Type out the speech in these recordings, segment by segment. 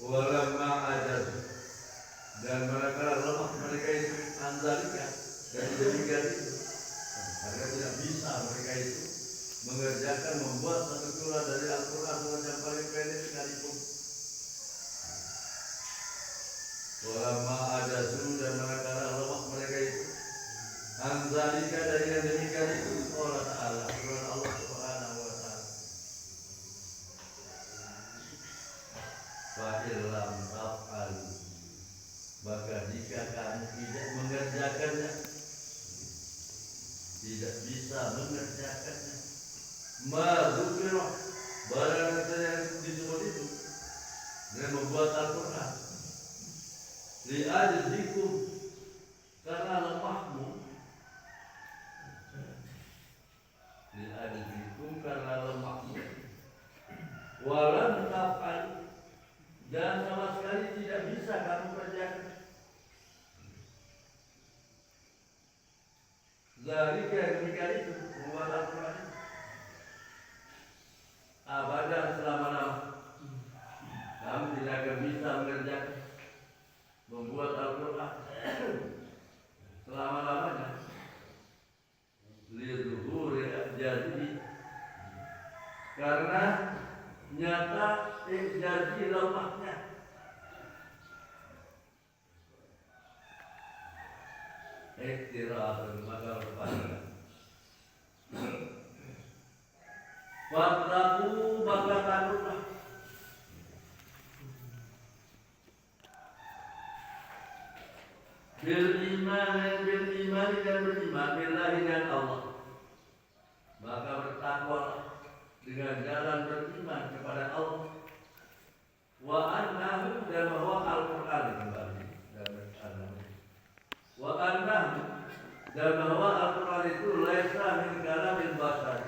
walamma ajaz, dan manakala lemah mereka itu anzalika dari demikian itu, karena tidak bisa mereka itu mengerjakan membuat satu surah dari Al-Quran yang paling pendek sekalipun. Walamma ajazu, dan manakala lemah mereka itu anzalika dari yang demikian itu, Allah Ta'ala, firman Allah Subhanahu wa Ta'ala, fa illam taf'alu, maka jika kamu tidak mengerjakannya, tidak bisa mengerjakannya, madzukira, barang yang disebut itu, dan membuat Al-Quran, li'ajzikum, karena lemahmu, li'ajzikum, karena lemahmu, walam taf'al, dan sama sekali tidak bisa kamu kerjakan. Zalika, demikian itu, membuat Al-Quran abadan, selama-lama kamu tidak akan bisa mengerjakan membuat Al-Quran selama-lamanya, lizuhuri jadi, karena nyata jadi lemahnya. Iktirafun, maka berpahala. Wattaku, maka takutlah. Bil iman dan beriman billahi dan Allah, maka bertakwalah dengan jalan beriman kepada Allah. Wa annahu, dan bahwa Al-Quran kembali dan annahu, wa annahu, dan bahwa Al-Quran itu laisa min kalamil bashar,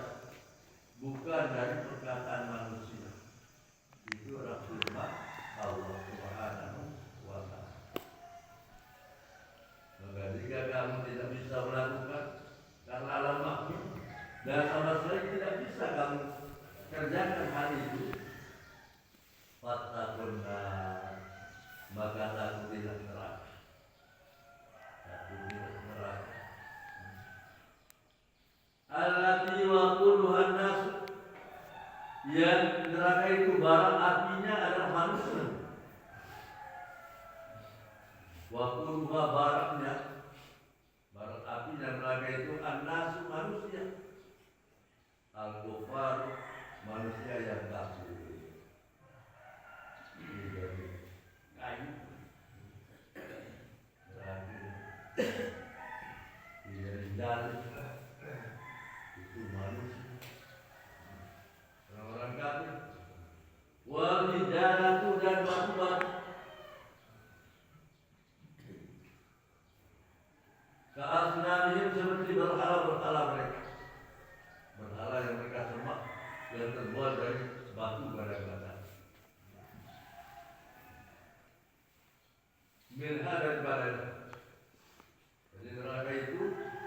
bukan dari perkataan manusia, itu firman Allah Subhanahu wa Ta'ala. Maka jika kamu tidak bisa melakukan karena lemahnya, dan sama sekali tidak bisa kamu kerjakan hal itu, fattakunna, maka takutilah neraka. Takutilah neraka. Allati waquduhan nas, yang neraka itu barang apinya adalah manusia. Waquduha, baraknya, barak apinya neraka itu an-nasu, manusia. Al-kufar, manusia yang kafir. Kayu, itu manusia, orang-orang kafir. Wal hijaratu, dan batu-batu, ka'asnamihim, seperti berhala-berhala mereka, berhala yang mereka sembah, yang terbuat dari batu kadang-kadang. Minha, daripada, jadi neraka itu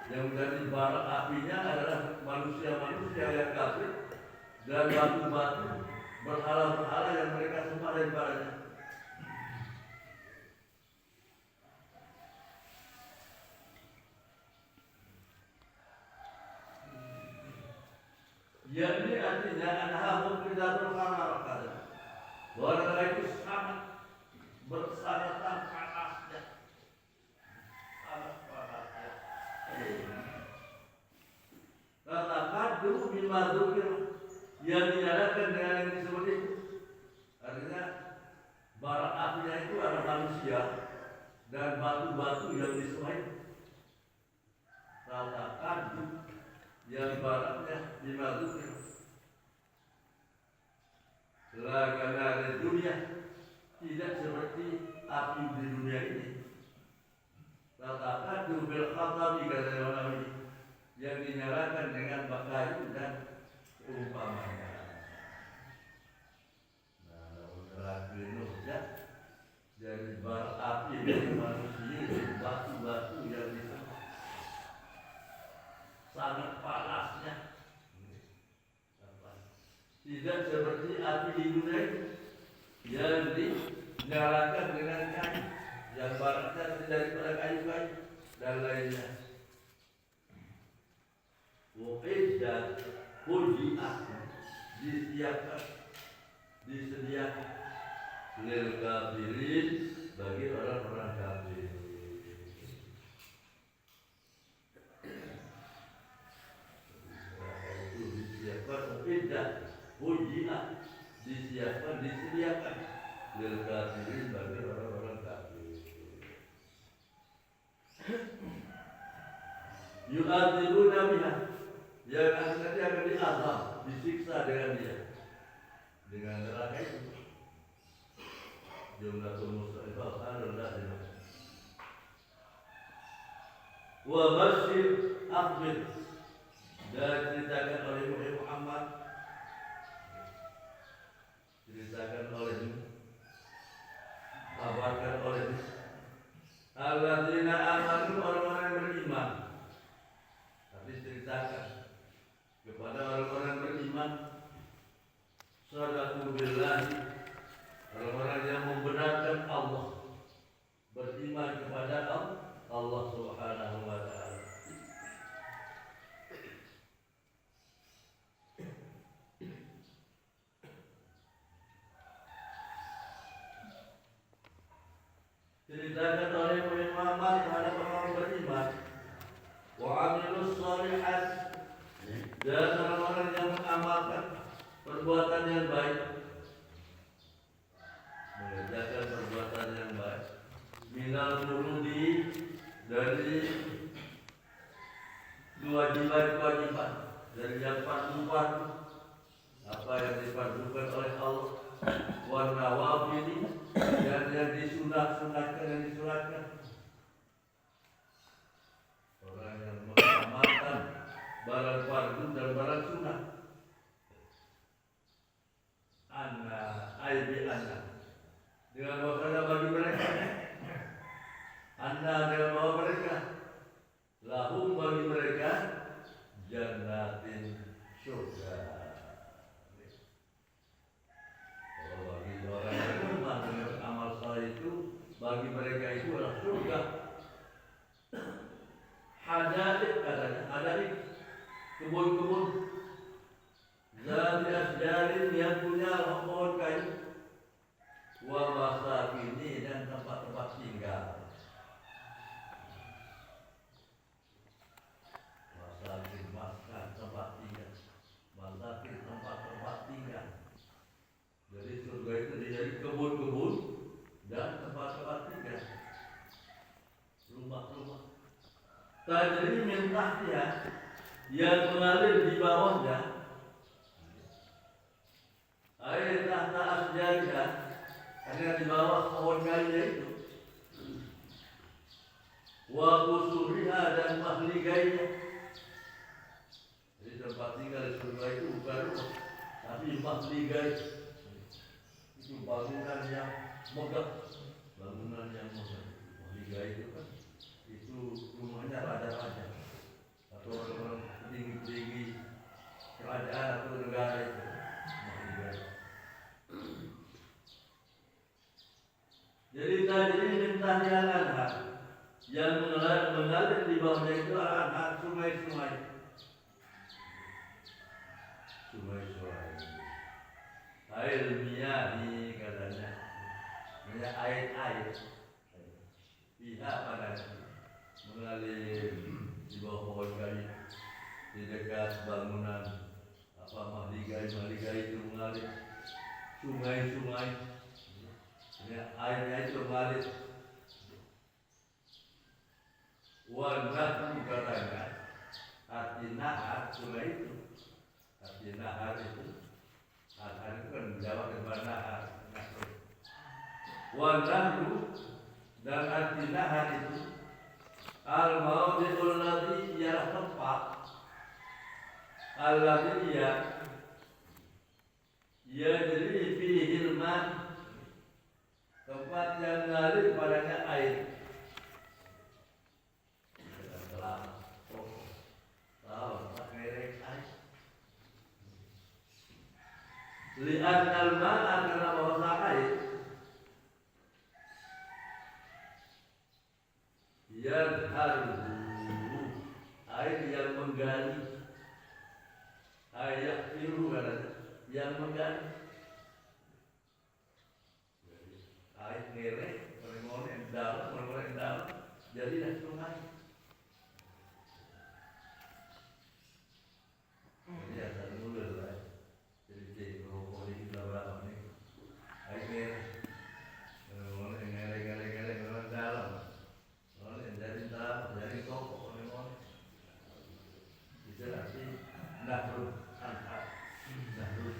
yang menjadi bara apinya adalah manusia-manusia yang kafir dan batu-batu, berhala-berhala yang mereka sembah daripadanya. Yakni artinya anahum bidatul khamar, bahwa neraka itu sangat bersanatan panasnya, sangat panasnya. Katakan dulu bima dzukir, yang dinyalakan dengan yang disebut itu, artinya bara apinya itu adalah manusia dan batu-batu yang disembah. Katakan yang baraknya bima dzukir, karena di dunia tidak seperti api di dunia ini. Katakan bil khatabi, kata Nabi, yang dinyalakan dengan kayu dan umpamanya. Nah, neraka itu jadi bara api dari manusia, batu-batu yang disembah, sangat panasnya. Tidak seperti api di dunia yang nyalakan dengan kayu yang baratnya daripada kayu-kayu dan lainnya. Wa'iddat huji'at disiapkan, disediakan lil kafirin bagi orang-orang kafir. Itu disiapkan, wa'iddat huji'at disiapkan, disediakan lil kafirin bagi orang-orang kafir. Yu'adzibuna biha, yang nanti akan diazab, disiksa dengan dia, dengan neraka itu. Jumlatul mustaqifah rendah dia. Wa basyir akhbir, dan ceritakan oleh Muhammad, ceritakan olehmu, kabarkan olehmu, alladzina amanu, orang-orang yang beriman. Tapi ceritakan kepada orang-orang beriman, sadaqu billahi, orang-orang yang membenarkan Allah, beriman kepada Allah Subhanahu wa ta'ala. Ceritakan oleh Muhammad kepada orang beriman, wa amilus shalihat, dan orang-orang yang mengamalkan perbuatan yang baik, mengerjakan perbuatan yang baik, minal furudi, dari kewajiban-kewajiban, dari yang fardu-fardu, apa yang difardukan oleh Allah, wan nawafil, dan yang disunat-sunatkan, yang disunatkan. Orang yang mengamalkan barang fardu dan barang sunat. Anna aibi anna, dengan bahasa bagi mereka, anna dengan bahwa mereka, lahum bagi mereka, jannatin surga. Kalau bagi orang yang beriman dengan amal saleh itu, bagi mereka itu adalah surga. Hadaik katanya, hadaik, kebun-kebun, zati asjarin, yang punya pohon kayu, wa masakini, dan tempat-tempat tinggal. Masakin, makan, tempat tinggal. Masakin, tempat-tempat tinggal. Jadi surga itu jadi kebun-kebun dan tempat-tempat tinggal, rumah-rumah. Tajri min tahtiha, yang mengalir di bawahnya, air tahta asjariha, karena di bawah pohon kayu itu, wa qusuriha, dan mahligainya. Jadi tempat tinggal di surga itu bukan rumah, tapi mahligai. Itu bangunan yang megah, bangunan yang megah. Mahligai itu kan, itu rumahnya raja-raja atau orang tinggi-tinggi kerajaan atau negara itu. Mahligai. Jadi tadi mintahnya anhar, yang mengalir di bawahnya itu anhar, sungai-sungai. Sungai-sungai. Air miyahi katanya, minyak air. Pihak padanya mengalir di bawah pohon kayu, di dekat bangunan mahligai itu mengalir, sungai-sungai, airnya itu mengalir. Warna katanya, arti nahar sungai itu, arti nahar itu, nahar itu kan menjawab kepada nahar. Warna dan arti nahar itu, al-mawdi'ul ladzi, ialah tempat, al-ladzi yajri fihi al-ma', tempat yang mengalir padanya air. Li'an al-ma'a, karena bahasa air, kere, orang dalam, jadilah sungai. Jadi asal mulai lah. Jadi rokok ini berapa nih? Akhirnya orang ngere orang dalam, orang yang dari dalam, dari rokok orang itu nanti nahrul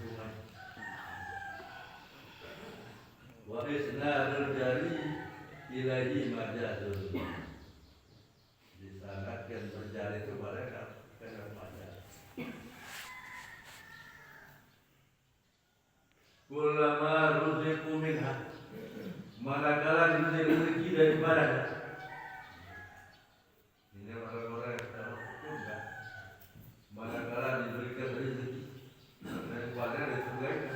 sungai. Wa isnadul jari ilahi majazul. Disangatkan berjari itu pada majaz. Kullama ruziqu minha, manakala diberi rezeki daripada. Ini orang-orang yang tahu surga. Manakala diberikan rezeki daripada surga itu.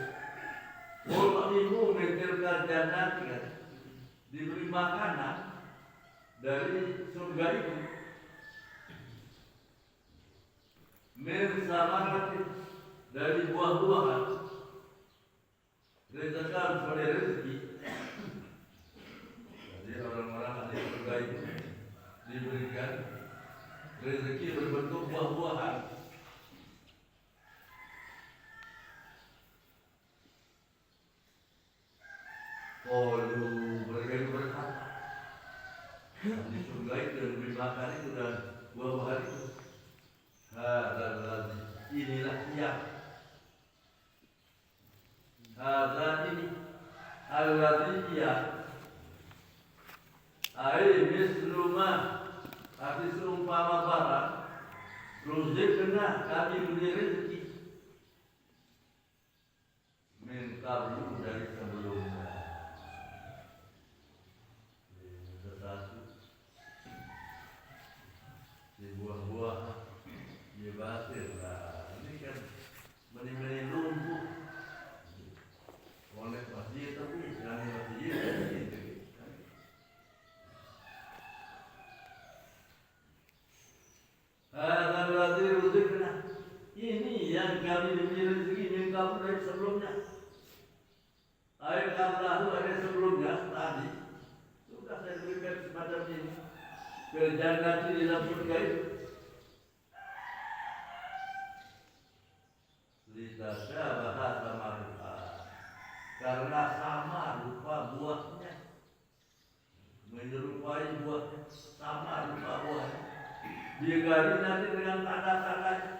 Ibu mentilkan jannat, diberi makanan dari surga itu. Min samarati, dari buah-buahan. Rezeki sebagai rezeki. Jadi orang-orang ahli surga itu diberikan rezeki berbentuk buah-buahan. Mereka itu berkata, di surga itu diberi makan itu dan buah-buahan itu. Inilah siap. Ini al-ladzi ya. Misluma arti seumpama barang ruzikna kami beri rezeki min qablu dari sebelumnya. Sesatu di buah-buah di basir lah. Ini kan meni-meni lumpuh oleh masjid tapi jangan masjid gitu. Al-ladzi ruzikna, ini yang kami diberi rezeki min qablu dari sebelumnya. Ayat Allah ada sebelumnya tadi sudah saya berikan semacam ini. Berjanji di dalam surga itu. Litasyabaha sama rupa, karena sama rupa buahnya, menyerupai buahnya, sama rupa buahnya. Digali nanti dengan tanda-tandanya.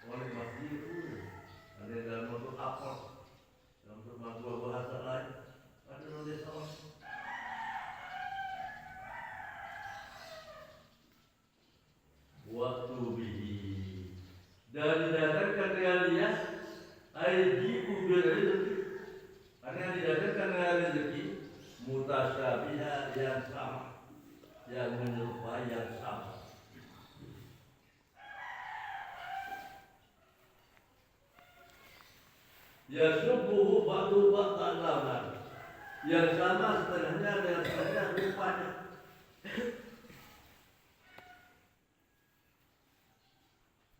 Oleh masjid itu ada dalam bentuk apel, dalam bentuk buah bahasa lain, ada nulis apa? Waktu bihi dan didatangkan kalian aidi kubir rezeki, karena didatangkan kalian rezeki mutasyabiha yang sama, yang menyerupai yang sama. Ya subuhu batu batan lawan, yang sama setengahnya dengan setengah rupanya.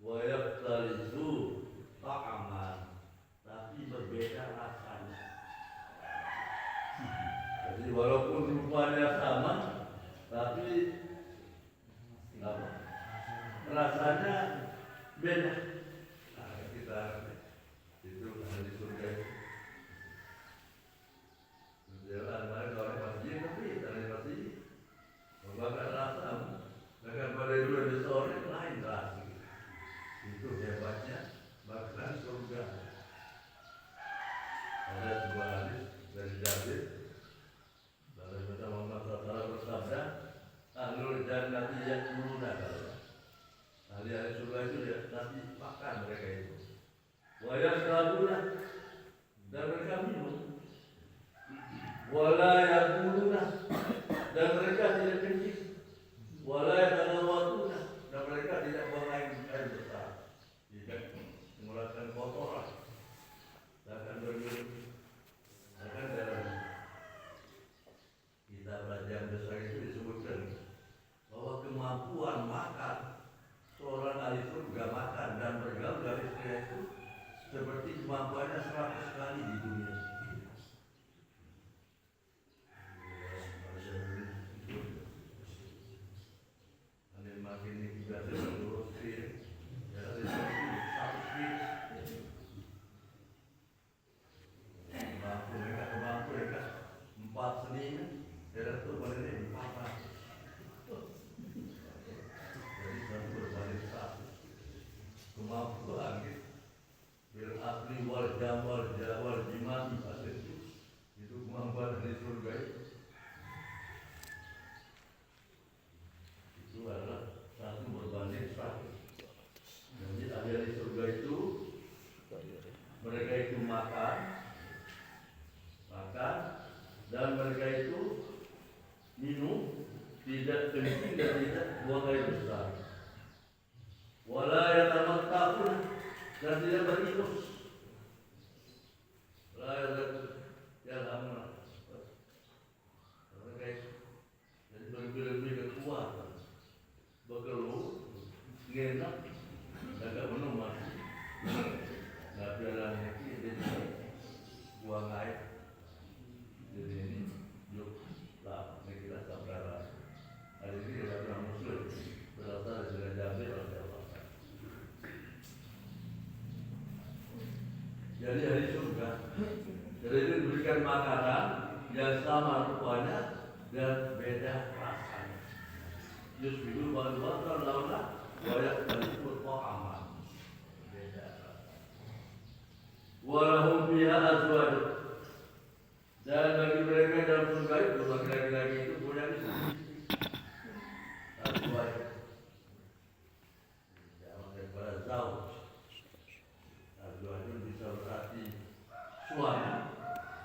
Wayak talisu ta'aman, tapi berbeda rasanya. Jadi walaupun rupanya sama, tapi apa? Rasanya beda. Nah, kita itu ada di surga. Jalan mereka orang masjid tapi dari masjid membakar rasa, bahkan pada dulu ada seorang lain rasa. Itu hebatnya makanan surga. Ada sebuah hadis dari Jabir, dari Muhammad SAW bersabda, ahlul jannati ya'kuluna, ahli-ahli surga itu dia nanti makan mereka itu. Wa yashrabuna, dan mereka minum. Wala yaquluna, dan mereka tidak kencing. Wala yatanawatuna, dan mereka tidak buang air besar. Tidak mengeluarkan kotoran. Bahkan berminum. Bahkan dalam kitab Raja Besar itu disebutkan bahwa kemampuan makan seorang ahli surga makan dan bergaul dari istri itu seperti kemampuannya 100 kali di dunia. kencing dan tidak buang air besar. Wala yatamatta'un dan tidak beringus. La yalhamuna. Jadi lebih kekuatan. Begeluh, ngenak, agak menuman. Nah, biarlah ini buang air. Jadi ini yuk lah, ini kita saudara. Hari ini kita pernah muslim berasal dari Jabir radhiyallahu anhu. Jadi hari surga, jadi itu diberikan makanan yang sama rupanya dan beda rasanya. Yusbihu ba'du launa wa yakhtalifu ta'aman. Beda rasanya. Wa lahum fiha azwaj. Dan bagi mereka dalam surga itu, bagi laki-laki itu punya istri. Azwaj. Jangan daripada zauj. Azwaj itu bisa berarti suami,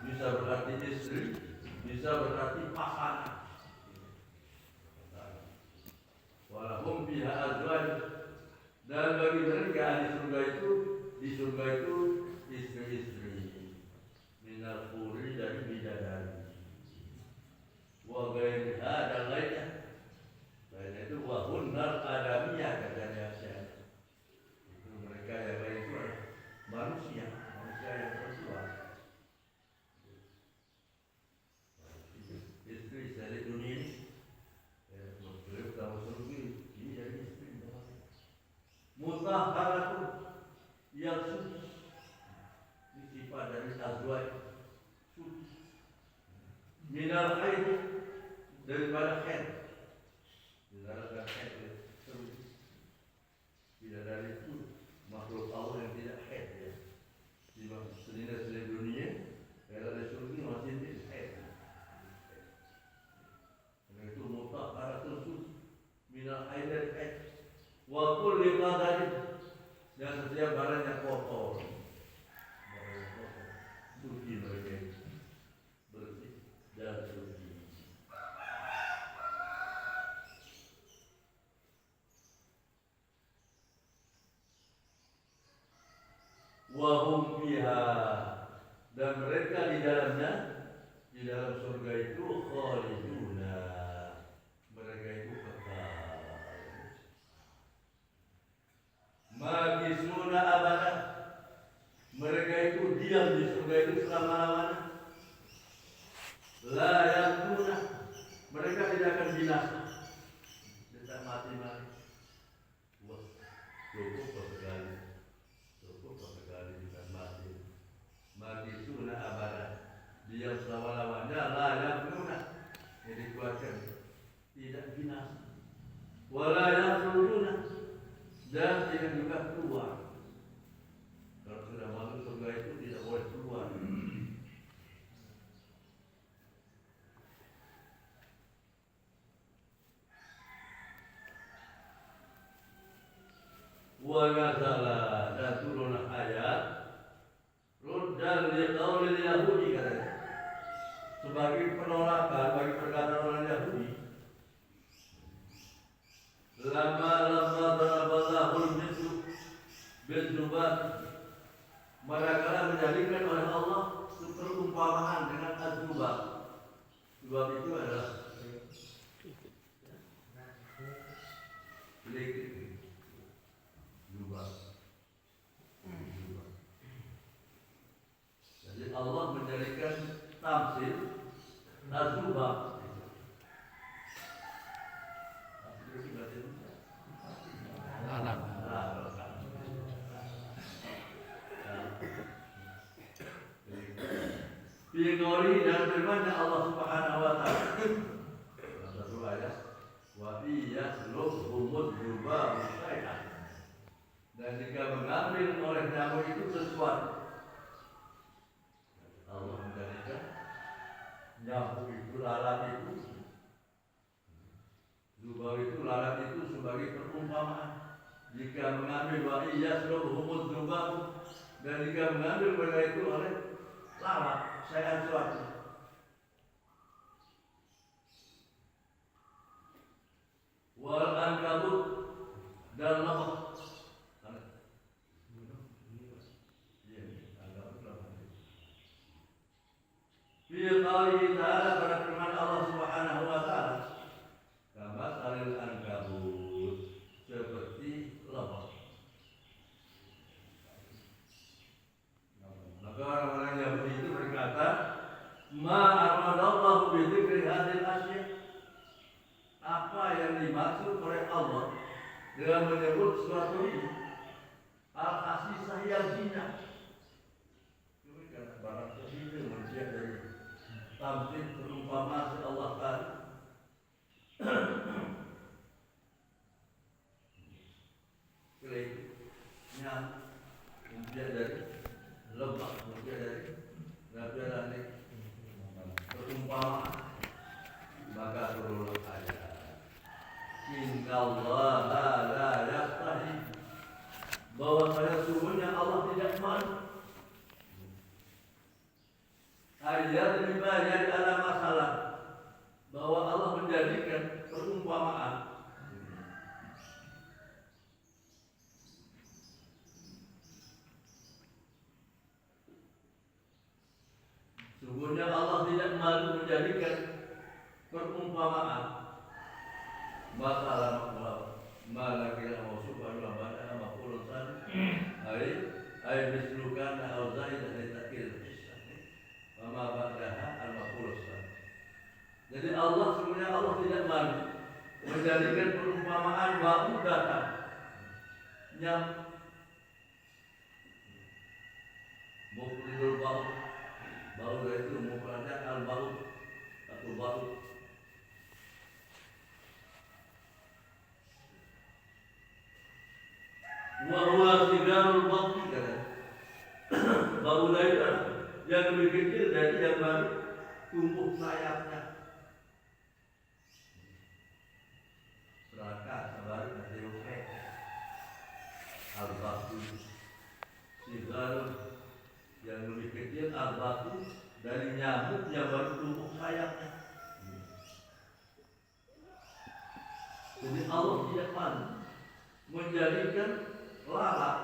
bisa berarti istri, bisa berarti pasangan. Walahum fiha azwaj. Dan bagi mereka di surga itu istri-istri minal huri dari bidadari. Wa ghairiha dan lainnya. Lainnya itu wa hunnal adamiyah katanya Syekh. Itu mereka yang lain itu manusia yang perempuan. Istri dari dunia ini muslim kamu surga ini jadi istri mutahharatun yang suci. Ini sifat dari azwaj suci. Minal haid daripada haid. Daripada haid suci. Tidak dari itu makhluk Allah yang tidak haid ya. Di seluruh dunia kalau ada surga masih tidak haid. Itu mutahharatun suci. Minal haid dan haid. Wa kulli qadarin dan setiap barang yang kotor. Suci mereka bersih dan suci. Wa hum fiha dan mereka di dalamnya, di dalam surga itu khaliduna. Mereka itu kekal. Majlisuna abadan. Mereka itu diam di surga itu selama-lamanya. La yamuna. Mereka tidak akan binasa. Tidak mati-mati. Wah, cukup sekali. Cukup sekali bukan mati. Majlisuna abadan. Diam selama-lamanya. La yamuna. Jadi kuatkan. Tidak binasa. Wala yakhrujuna. Dan tidak juga keluar. Kalau sudah masuk surga itu tidak boleh keluar. Wa nazala dan turun ayat ruddan liqaulil Yahudi katanya. Sebagai penolakan bagi perkataan orang Yahudi. Lama daraballahul mislu bil zubab. Mereka menjadikan oleh Allah perumpamaan dengan az-zubab. Zubab itu adalah listrik. Zubab. Jadi Allah menjadikan tamsil az-zubab. Biqauli dan firman-Nya Allah Subhanahu wa taala. Dalam satu ayat, wa iyaslubhumud dzubab syai'an. Dan jika mengambil oleh nyamuk itu sesuatu, Allah menjadikan nyamuk itu, lalat itu, dzubab itu, lalat itu sebagai perumpamaan. Jika mengambil wa iyaslubhumud dzubab, dan jika mengambil mereka itu oleh lalat, saya suatu. wal ankabut dan lebah. Fi qaulihi ta'ala, pada firman Allah Subhanahu wa taala, kama salil ankabut, seperti lebah. Maka orang-orang Yahudi itu berkata, ma aradallahu bi dzikri hadhil asya', apa yang dimaksud oleh Allah dengan menyebut suatu ini al-hasisah yang hina. Itu kan barang terhina manusia dari tamthil perumpamaan Allah tadi. Kemudian manusia dari lebah, manusia dari nabi perumpamaan, maka turun ayat. Innallaha la yastahi, bahwa sesungguhnya Allah tidak malu. Ayat ini banyak ada masalah bahwa Allah menjadikan perumpamaan. Sesungguhnya Allah tidak malu menjadikan perumpamaan. Masalah mana kira mau subhanallah mana maqulun san ay mislukan au zaidan litakil mama ba'daha al maqulun san. Jadi Allah sebenarnya Allah tidak malu menjadikan perumpamaan ba'udatan yang mufridul ba'ud itu mufradat al ba'ud atau ba'ud. Wahwa sigarul bakti, kata baulah itu yang lebih kecil dari yang baru tumbuh sayapnya. Seraka sabar nanti oke. Al-batu sigarul yang lebih kecil, al-batu dari nyamuk yang baru tumbuh sayapnya. Jadi Allah tidak malu menjadikan lalat,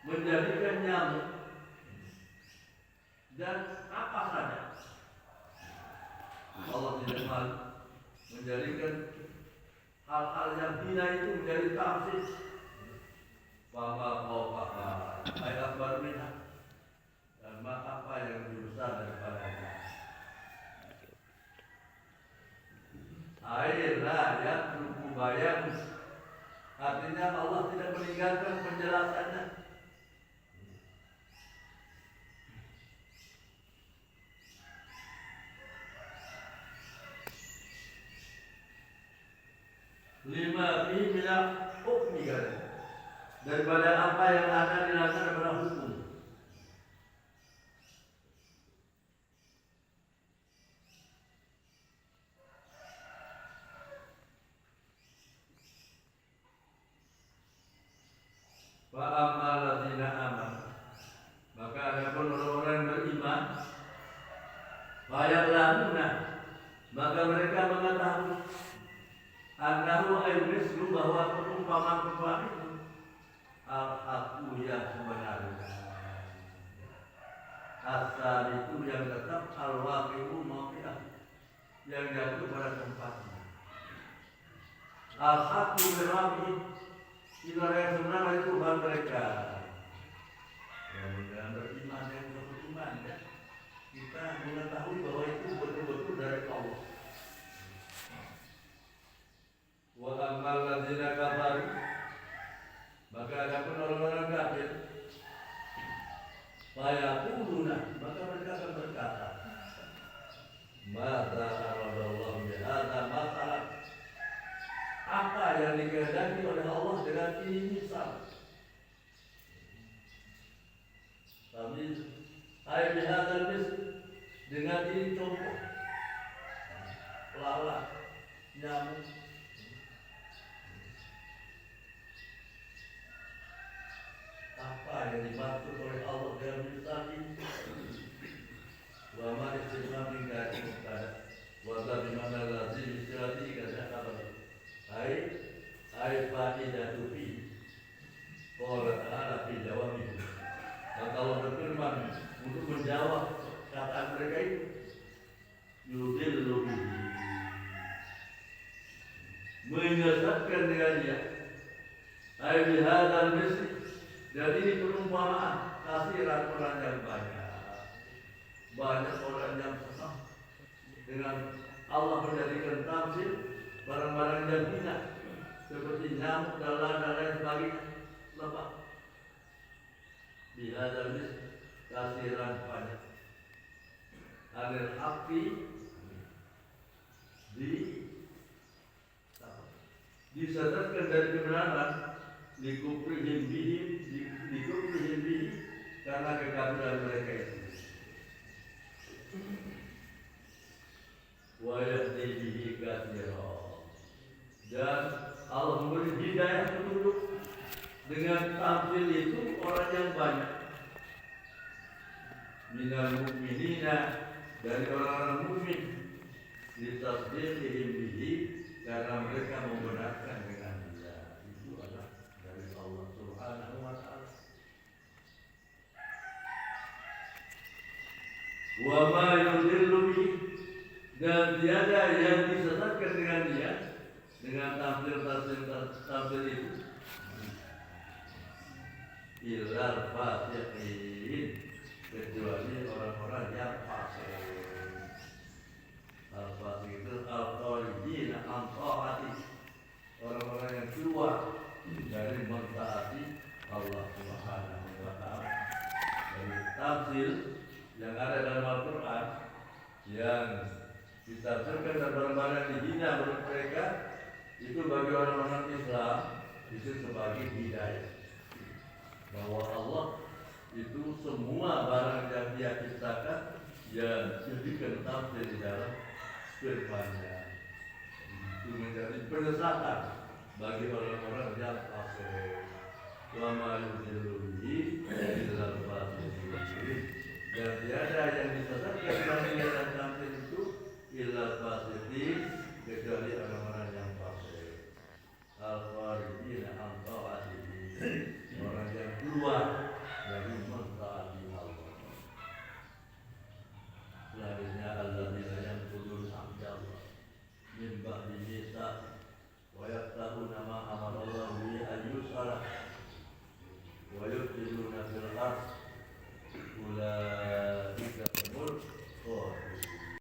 menjadikan nyamuk dan apa saja. Allah tidak malu menjadikan hal-hal yang hina itu menjadi tafsir. Bahwa apa ayat berminat dan apa yang lebih besar daripadanya. Air rakyat bayang. Artinya Allah tidak meninggalkan penjelasannya. Lima minyak hukmi, daripada apa yang ada di dalam pada hukum. Fa'amma ladzina amanu, maka adapun orang-orang yang beriman, faya'lamuna, maka mereka mengetahui annahu aymislu, bahwa perumpamaan itu al-haqqu yang sebenarnya, asal itu yang tetap, al-waqi'u mawqi'ah yang jatuh pada tempatnya. Al-haqqu berwaqi'ih, itulah yang sebenarnya Tuhan mereka. Yang beriman, yang beriman, ya. Kita mengetahui bahwa itu betul-betul dari Allah. Wa ammal ladzina kafaru, maka adapun orang-orang kafir, fayaquluna, maka mereka akan berkata, madza aradallahu bihadza masalan, apa yang dikehendaki oleh Allah dengan ini misal. Tapi ayat bihadzal misal, dengan ini contoh, lalat, nyamuk. Apa yang dimaksud oleh Allah dengan misal ini? Wa ma istimna min kaji muqtada wa za bimana lazim istirati kaza menjawab kata mereka itu yudillu bihi, menyesatkan dengan dia. Ai bihadzal misli, dan ini perumpamaan kasiran orang yang banyak orang yang sesat dengan Allah menjadikan tamsil barang-barang yang hina seperti nyamuk, dan lain sebagainya lepas. Bihadzal misli, kasiran banyak alil haqqi, disesatkan dari kebenaran, dikufrihim bihi, karena kekafiran mereka itu. Wa yahdi bihi katsira, dan Allah memberi hidayah petunjuk dengan tampil itu orang yang banyak. Minal mu'minina, dari orang-orang mukmin, litasdiqihim bihi, karena mereka membenarkan dengan dia. Itu adalah dari Allah Subhanahu wa ta'ala. Wa ma yudillu bihi, dan tiada yang disesatkan dengan dia, dengan tampil itu, illal fasiqin, kecuali orang-orang yang fasik. Al-fasik itu al-kharijin an ta'ati, orang-orang yang keluar dari mentaati Allah Subhanahu wa ta'ala. Dari tafsir yang ada dalam Al-Quran yang ditafsirkan dan barang-barang dihina menurut mereka, itu bagi orang-orang Islam itu sebagai hidayah, bahwa Allah itu semua barang yang dia ciptakan yang jadikan tafsir di dalam firman-Nya, itu menjadi penyesatan bagi orang-orang yang fasik. Wa ma yudillu bihi illal fasiqin, dan tiada yang disesatkan dengan tafsir itu illal fasiqin, kecuali